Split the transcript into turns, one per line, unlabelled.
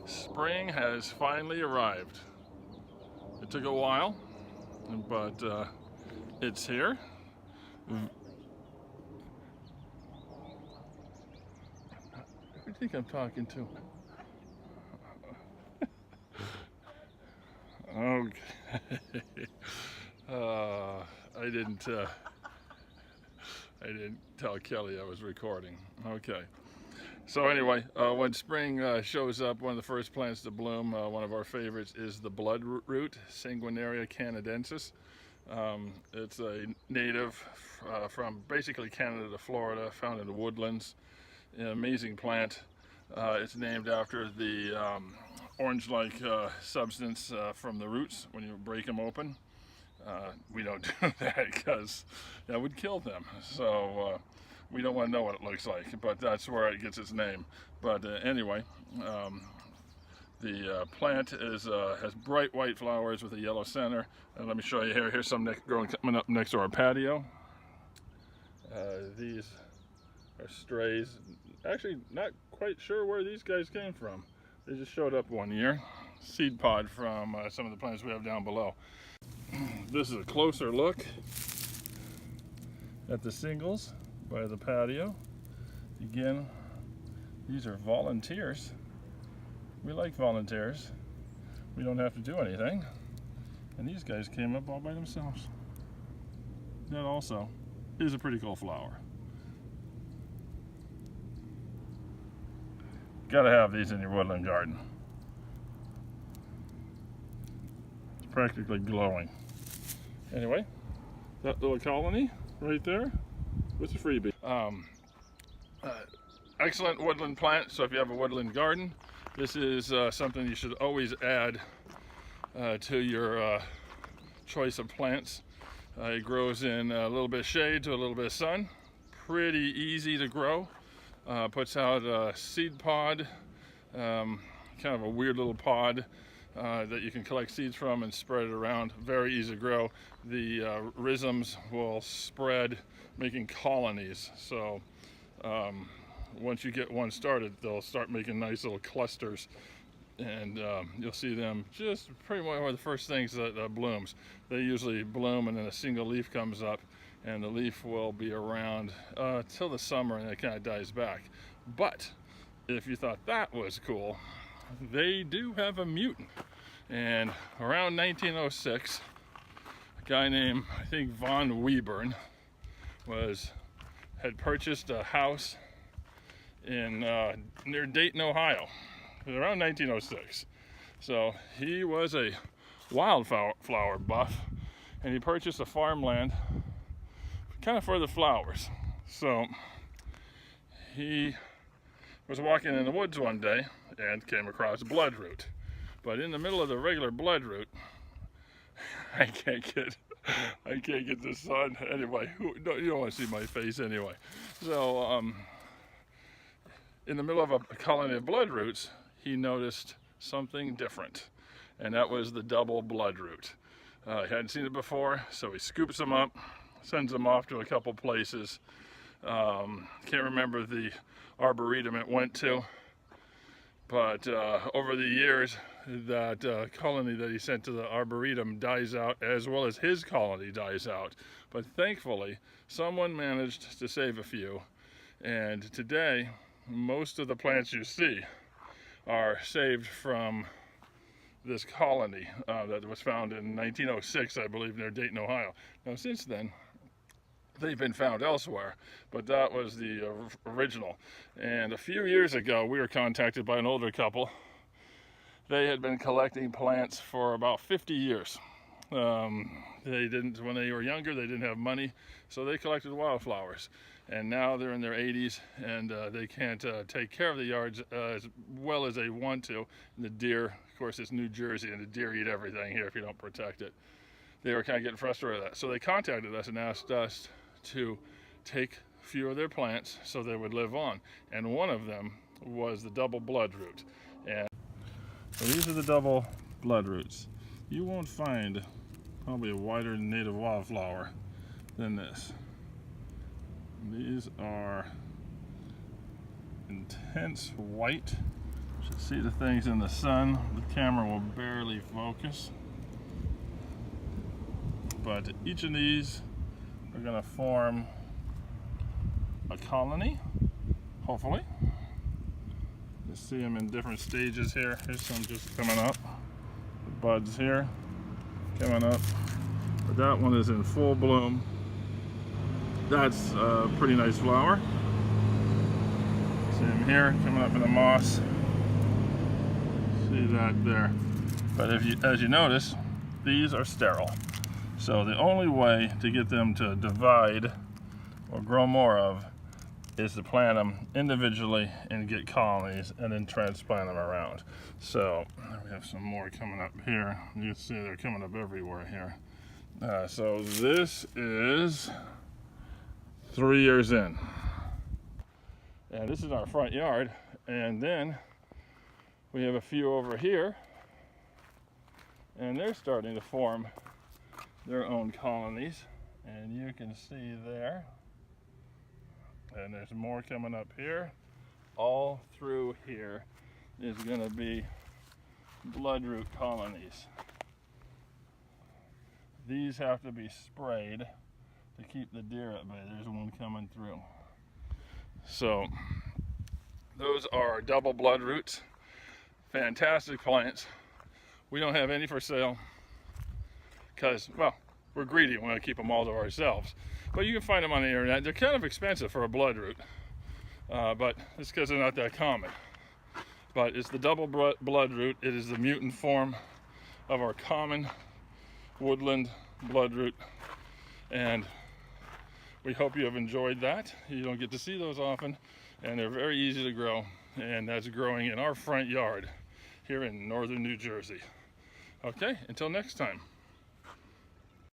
Spring has finally arrived. It took a while, but it's here. Who do you think I'm talking to? Okay. I didn't tell Kelly I was recording. Okay. So anyway, when spring shows up, one of the first plants to bloom, one of our favorites is the bloodroot, Sanguinaria canadensis. It's a native from basically Canada to Florida, found in the woodlands. An amazing plant. It's named after the orange-like substance from the roots when you break them open. We don't do that because that would kill them. So we don't want to know what it looks like, but that's where it gets its name. But anyway, the plant has bright white flowers with a yellow center. And let me show you here. Here's some growing coming up next to our patio. These are strays. Actually, not quite sure where these guys came from. They just showed up one year. Seed pod from some of the plants we have down below. This is a closer look at the singles by the patio. Again, these are volunteers. We like volunteers. We don't have to do anything. And these guys came up all by themselves. That also is a pretty cool flower. Gotta have these in your woodland garden. It's practically glowing. Anyway, that little colony right there was a freebie. Excellent woodland plant, so if you have a woodland garden, this is something you should always add to your choice of plants. It grows in a little bit of shade to a little bit of sun. Pretty easy to grow. Puts out a seed pod, kind of a weird little pod that you can collect seeds from and spread it around. Very easy to grow. The rhizomes will spread, making colonies. So once you get one started, they'll start making nice little clusters, and you'll see them just pretty much one of the first things that blooms. They usually bloom and then a single leaf comes up, and the leaf will be around till the summer, and it kind of dies back. But if you thought that was cool, they do have a mutant. And around 1906, a guy named, I think, Von Webern had purchased a house in near Dayton, Ohio. It was around 1906. So he was a wildflower buff, and he purchased a farmland kind of for the flowers. So he was walking in the woods one day and came across a bloodroot. But in the middle of the regular bloodroot, I can't get the sun. Anyway, you don't want to see my face anyway. So in the middle of a colony of bloodroots, he noticed something different, and that was the double bloodroot. He hadn't seen it before, so he scoops them up, sends them off to a couple places. Can't remember the arboretum it went to, but over the years, that colony that he sent to the arboretum dies out, as well as his colony dies out. But thankfully, someone managed to save a few, and today, most of the plants you see are saved from this colony that was found in 1906, I believe, near Dayton, Ohio. Now, since then, they've been found elsewhere, but that was the original. And a few years ago, we were contacted by an older couple. They had been collecting plants for about 50 years. When they were younger, they didn't have money, so they collected wildflowers. And now they're in their 80s, and they can't take care of the yards as well as they want to. And the deer, of course, it's New Jersey, and the deer eat everything here if you don't protect it. They were kind of getting frustrated with that. So they contacted us and asked us to take a few of their plants so they would live on. And one of them was the double bloodroot. And so these are the double bloodroots. You won't find probably a wider native wildflower than this. These are intense white, which See the things in the sun. The camera will barely focus. But each of these are going to form a colony, hopefully. You see them in different stages here. Here's some just coming up. The buds here coming up. But that one is in full bloom. That's a pretty nice flower. See them here coming up in the moss. See that there. But as you notice, these are sterile. So the only way to get them to divide or grow more of is to plant them individually and get colonies and then transplant them around. So we have some more coming up here. You can see they're coming up everywhere here. So this is 3 years in. And this is our front yard. And then we have a few over here. And they're starting to form their own colonies. And you can see there. And there's more coming up here. All through here is going to be bloodroot colonies. These have to be sprayed to keep the deer at bay. There's one coming through. So those are double bloodroots. Fantastic plants. We don't have any for sale because, well, we're greedy. We want to keep them all to ourselves. But you can find them on the internet. They're kind of expensive for a bloodroot, but it's because they're not that common. But it's the double bloodroot. It is the mutant form of our common woodland bloodroot, and we hope you have enjoyed that. You don't get to see those often, and they're very easy to grow, and that's growing in our front yard here in northern New Jersey. Okay, until next time.